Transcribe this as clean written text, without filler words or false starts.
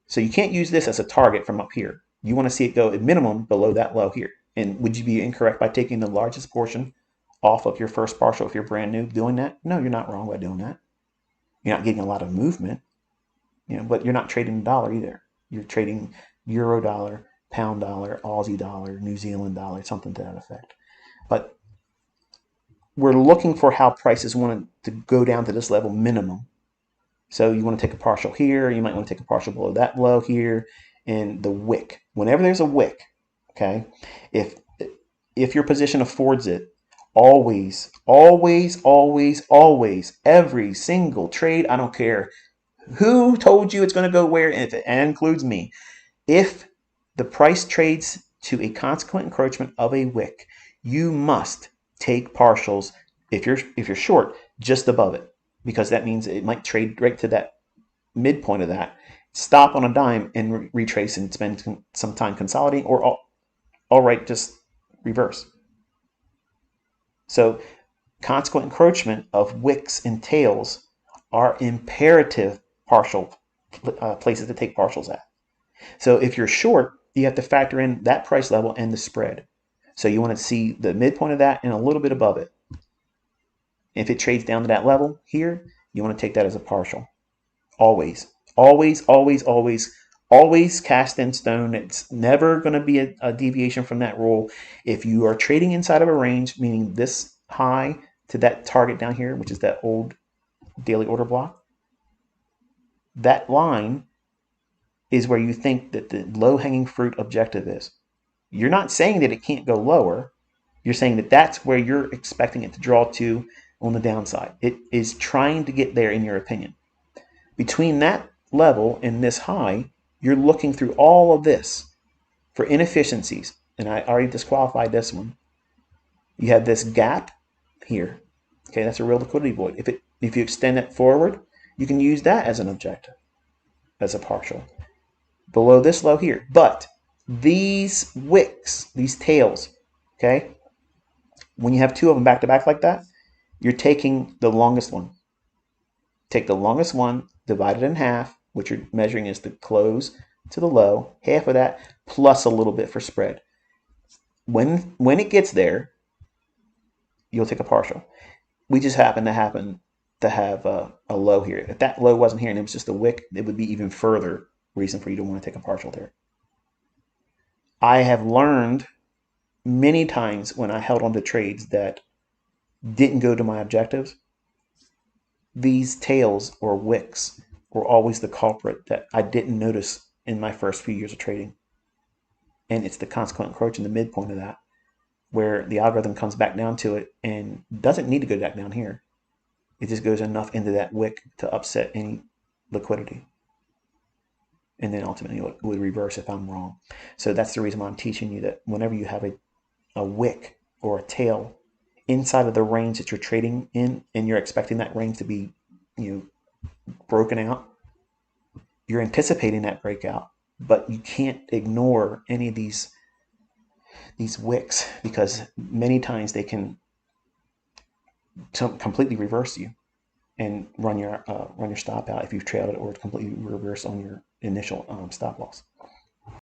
So you can't use this as a target from up here. You want to see it go at minimum below that low here. And would you be incorrect by taking the largest portion off of your first partial if you're brand new doing that? No, you're not wrong by doing that. You're not getting a lot of movement, but you're not trading the dollar either. You're trading euro dollar, pound dollar, Aussie dollar, New Zealand dollar, something to that effect. But we're looking for how prices want to go down to this level minimum. So you want to take a partial here. You might want to take a partial below that low here. And the wick. Whenever there's a wick, okay, if your position affords it, always, always, always, always, every single trade, I don't care who told you it's going to go where, and if it includes me, if the price trades to a consequent encroachment of a wick, you must take partials if you're short just above it, because that means it might trade right to that midpoint of that, stop on a dime and retrace and spend some time consolidating, or all right, just reverse. So consequent encroachment of wicks and tails are imperative partial places to take partials at. So if you're short, you have to factor in that price level and the spread. So you want to see the midpoint of that and a little bit above it. If it trades down to that level here, you want to take that as a partial. Always, always, always, always, always cast in stone. It's never going to be a deviation from that rule. If you are trading inside of a range, meaning this high to that target down here, which is that old daily order block, that line is where you think that the low-hanging fruit objective is. You're not saying that it can't go lower. You're saying that that's where you're expecting it to draw to on the downside. It is trying to get there, in your opinion. Between that level and this high, you're looking through all of this for inefficiencies. And I already disqualified this one. You have this gap here. Okay, that's a real liquidity void. If you extend it forward, you can use that as an objective, as a partial. Below this low here. But these wicks, these tails, okay, when you have two of them back to back like that, you're taking the longest one. Take the longest one, divide it in half, which you're measuring is the close to the low, half of that, plus a little bit for spread. When it gets there, you'll take a partial. We just happen to have a low here. If that low wasn't here and it was just a wick, it would be even further reason for you to want to take a partial there. I have learned many times when I held on to trades that didn't go to my objectives, these tails or wicks were always the culprit that I didn't notice in my first few years of trading. And it's the consequent encroach in the midpoint of that, where the algorithm comes back down to it and doesn't need to go back down here. It just goes enough into that wick to upset any liquidity. And then ultimately it would reverse if I'm wrong. So that's the reason why I'm teaching you that whenever you have a wick or a tail inside of the range that you're trading in, and you're expecting that range to be, broken out, you're anticipating that breakout, but you can't ignore any of these wicks, because many times they can completely reverse you and run your stop out if you've trailed it, or completely reverse on your initial stop loss.